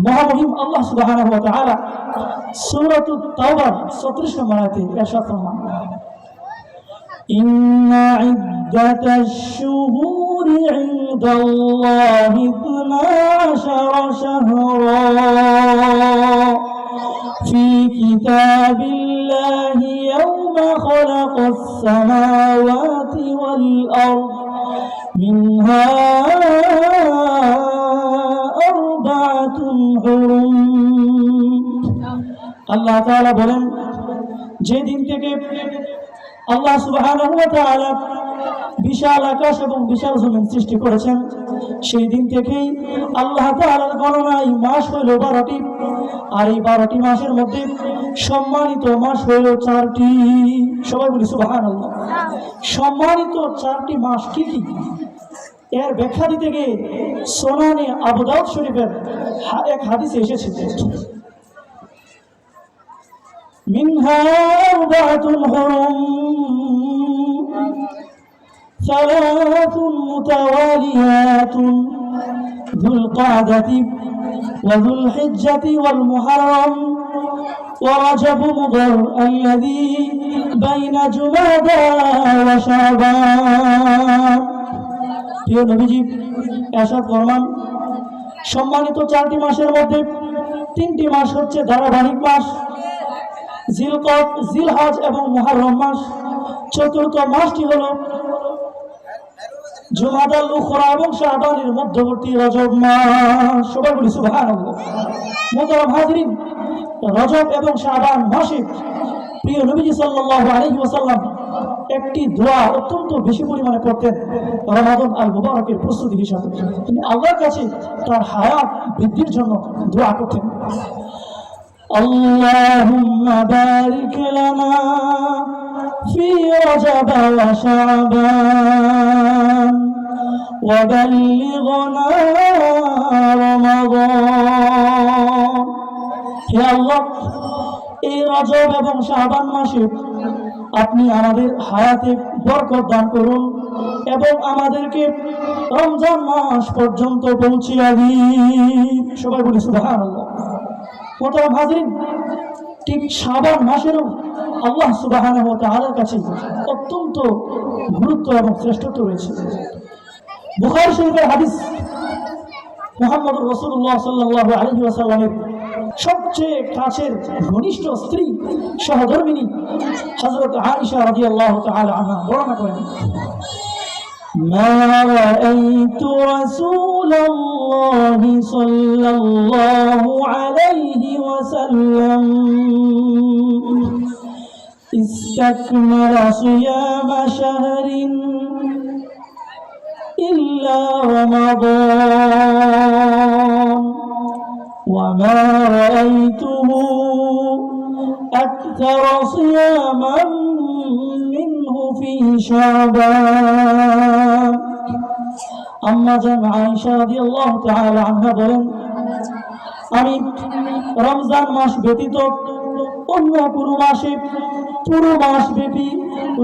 মহামহিম আল্লাহ সুবহানাহু ওয়া তাআলা সূরাতুত তাওবার 36 নম্বর আয়াতে ইরশাদ ফরমান, ইন্না ইদ্দাতাশ শুহুরি ইনদাল্লাহি 12 শাহরা ফি কিতাবিল্লাহি ইয়াওমা খালাকাস সামাওয়াতি ওয়াল আরদ মিনহা আল্লাহ তাআলা বলেন, যে দিন থেকে আল্লাহ সুবহানাহু ওয়া তাআলা বিশাল আকাশ এবং বিশাল জমিন সৃষ্টি করেছেন, সেই দিন থেকেই আল্লাহ তাআলার গণনায় মাস হইল 12টি। আর এই 12টি মাসের মধ্যে সম্মানিত মাস হইল 4টি। সবাই বলি সুবহানাল্লাহ। সম্মানিত 4টি মাস কি কি, এর ব্যাখ্যা দিতে গিয়ে সুনানে আবু দাউদ শরীফের এক হাদিসে এসেছে, মিনহা আরবাতুন হুরুম সালাতুন মুতাওয়ালিয়াতুন যুল কাদাতি ওয়া যুল হিজ্জাতি ওয়াল মুহররম ওয়া রাজব মুদর আল্লাযী বাইনা জুমাদা ওয়া শাবান। প্রিয় নবীজি ইরশাদ ফরমান, সম্মানিত 4টি মাসের মধ্যে 3টি মাস হচ্ছে ধারাবাহিক মাস, জিলকদ, জিলহজ এবং মুহররম মাস। চতুর্থ মাসটি হলো জুমাদাল উখরা এবং শাবানের মধ্যবর্তী রজব মাস। সবাই বলি সুবহানাল্লাহ। মুহতারাম হাজিরিন, রজব এবং শাবান মাসে প্রিয় নবীজি সাল্লাল্লাহু আলাইহি ওয়াসাল্লাম একটি দোয়া অত্যন্ত বেশি পরিমাণে করতেন রমাদান আল মুবারকের প্রস্তুতি হিসাবে। তিনি আল্লাহর কাছে তার হায়াত বৃদ্ধির জন্য দোয়া করতেন, আল্লাহুম্মা বারিক লানা ফি রজব ওয়া শাবান ওয়া বাল্লিগনা রমাদান। হে আল্লাহ, এই রজব এবং শাবান মাসে আপনি আমাদের হায়াতে বরকত দান করুন এবং আমাদেরকে রমজান মাস পর্যন্ত পৌঁছিয়ে দিন। সবাই বলি সুবহানাল্লাহ। মুহতারাম হাজিরিন, ঠিক শাবান মাসেরও আল্লাহ সুবহানাহু ওয়া তাআলার কাছে অত্যন্ত গুরুত্ব এবং শ্রেষ্ঠত্ব রয়েছে। বুখারী শরীফের হাদিস, মুহাম্মদুর রাসূলুল্লাহ সাল্লাল্লাহু আলাইহি ওয়াসাল্লামের সবচেয়ে কাছের ঘনিষ্ঠ স্ত্রী সহধর্মিনী হযরত আয়েশা রাদিয়াল্লাহু তাআলা আনহা বর্ণনা করেন, মা রাআইতু রাসূলাল্লাহি সাল্লাল্লাহু আলাইহি ওয়াসাল্লাম ইসতাকমালা সিয়ামা শাহরিন ইল্লা রমাদান وما رأيته أكثر صياما منه في شعبان। আম্মা জান আয়েশা রাদিয়াল্লাহু তাআলা আনহা বলেন, আমি রমজান মাস ব্যতীত অন্য কোনো মাসে পুরো মাস ব্যাপী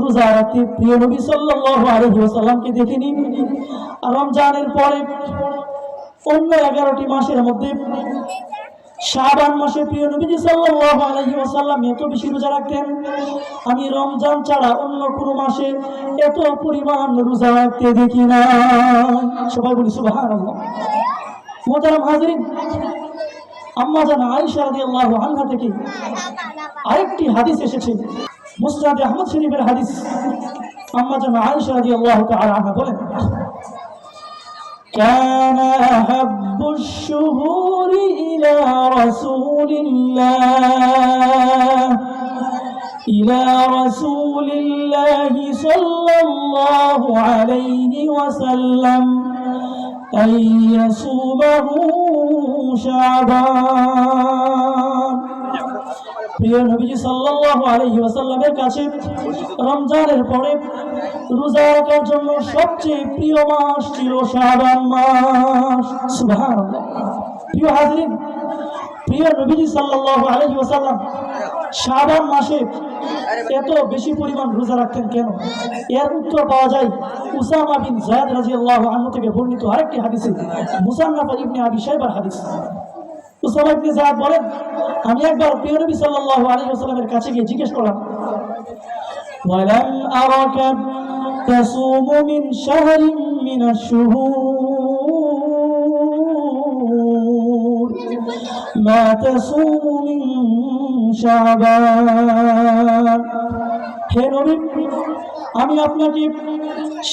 রোজা রাখতে প্রিয় নবী সাল্লাল্লাহু আলাইহি ওয়াসাল্লামকে দেখিনি। রমজানের পরে অন্য 11টি মাসের মধ্যে শাবান মাসে প্রিয় নবীজি সাল্লাল্লাহু আলাইহি ওয়াসাল্লাম এত বেশি রোজা রাখতেন, আমি রমজান ছাড়া অন্য কোনো মাসে এত পরিমাণ রোজা রাখতে দেখি না। সবাই বলি সুবহানাল্লাহ। মুহতারাম হাজিরিন, আম্মা জান আয়েশা রাদিয়াল্লাহু আনহা থেকে আরেকটি হাদিস এসেছে, মুসনাদে আহমদ শরীফের হাদিস। আম্মা জান আয়েশা রাদিয়াল্লাহু তাআলা আনহা বলেন, كان أحب الشهور إلى رسول الله صلى الله عليه وسلم أن يصومه شعبان। প্রিয় নবীজি সাল্লাল্লাহু আলাইহি ওয়াসাল্লামের কাছে রমজানের পরে রোজা রাখার জন্য সবচেয়ে প্রিয় মাস ছিল শাবান মাস। সুবহানাল্লাহ। প্রিয় হাজিরিন, প্রিয় নবীজি সাল্লাল্লাহু আলাইহি ওয়াসাল্লাম শাবান মাসে এত বেশি পরিমাণ রোজা রাখতেন কেন? এর উত্তর পাওয়া যায় উসামা বিন যায়েদ রাদিয়াল্লাহু আনহু থেকে বর্ণিত আরেকটি হাদিসে, মুসান্নাফ ইবনে আবি শাইবার হাদিস। উসামা ইবনে যায়েদ বলেন, আমি একবার প্রিয় নবী সাল্লাল্লাহু আলাইহি ওয়াসাল্লামের কাছে গিয়ে জিজ্ঞেস করলাম, ওয়ালাম আরাকা তাসুমু মিন শাহরিন মিনাশ শুহুর মা তাসুমু মিন শাবান। হে নবী, আমি আপনাকে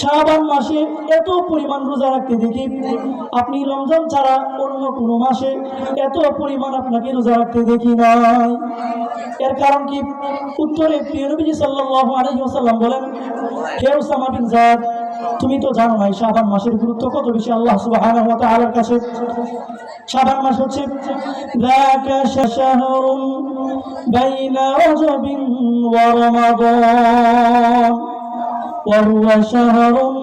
শাবান মাসে এত পরিমাণ রোজা রাখতে দেখি, আপনি রমজান ছাড়া অন্য কোনো মাসে এত পরিমাণ আপনাকে রোজা রাখতে দেখি নাই। এর কারণ কি? উত্তরে প্রিয় নবীজি সাল্লাল্লাহু আলাইহি ওয়াসাল্লাম বলেন, হে উসামা বিন যায়েদ, তুমি তো জানো না শাবান মাসের গুরুত্ব কত বেশি আল্লাহ সুবহানাহু ওয়া তাআলার কাছে। শাবান মাস হচ্ছে যাকা শাহরুন বাইনা রাজবিন ওয়া রমাদান ওয়া হুয়া শাহরুন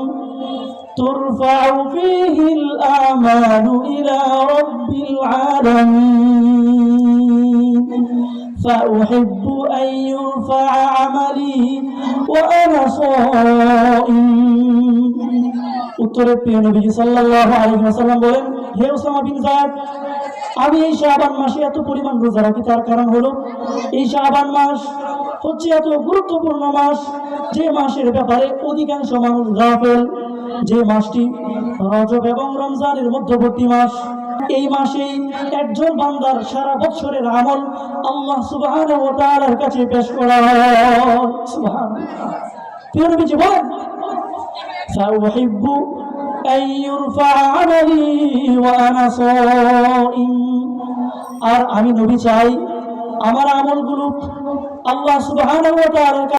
তুরফাউ ফীহিল আমালু ইলা রাব্বিল আলামিন ফাউহিব্বু আন ইউরফা আমালি ওয়া আনা সাইম। উত্তরে প্রিয় নবীজি সাল্লাল্লাহু আলাইহি ওয়াসাল্লাম বলেন, হে উসামা বিন যায়েদ, আমি এই শাবান মাসে এত পরিমাণ রোজা রাখি তার কারণ হলো এই শাবান মাস হচ্ছে এত গুরুত্বপূর্ণ মাস, যে মাসের ব্যাপারে অধিকাংশ মানুষ গাফেল। যে মাসটি রজব এবং রমজানের মধ্যবর্তী মাস। এই মাসেই একজন বান্দার সারা বছরের আমল আল্লাহ সুবহানাহু ওয়া তাআলার কাছে পেশ করা হয়। সুবহানাল্লাহ। প্রিয় নবীজি বলেন, ফাউহিব্বু আন ইউরফা আমালি ওয়া আনা সাইম। আর আমি নবী চাই আমার আমলগুলো আল্লাহ সুবহানাহু ওয়া তাআলার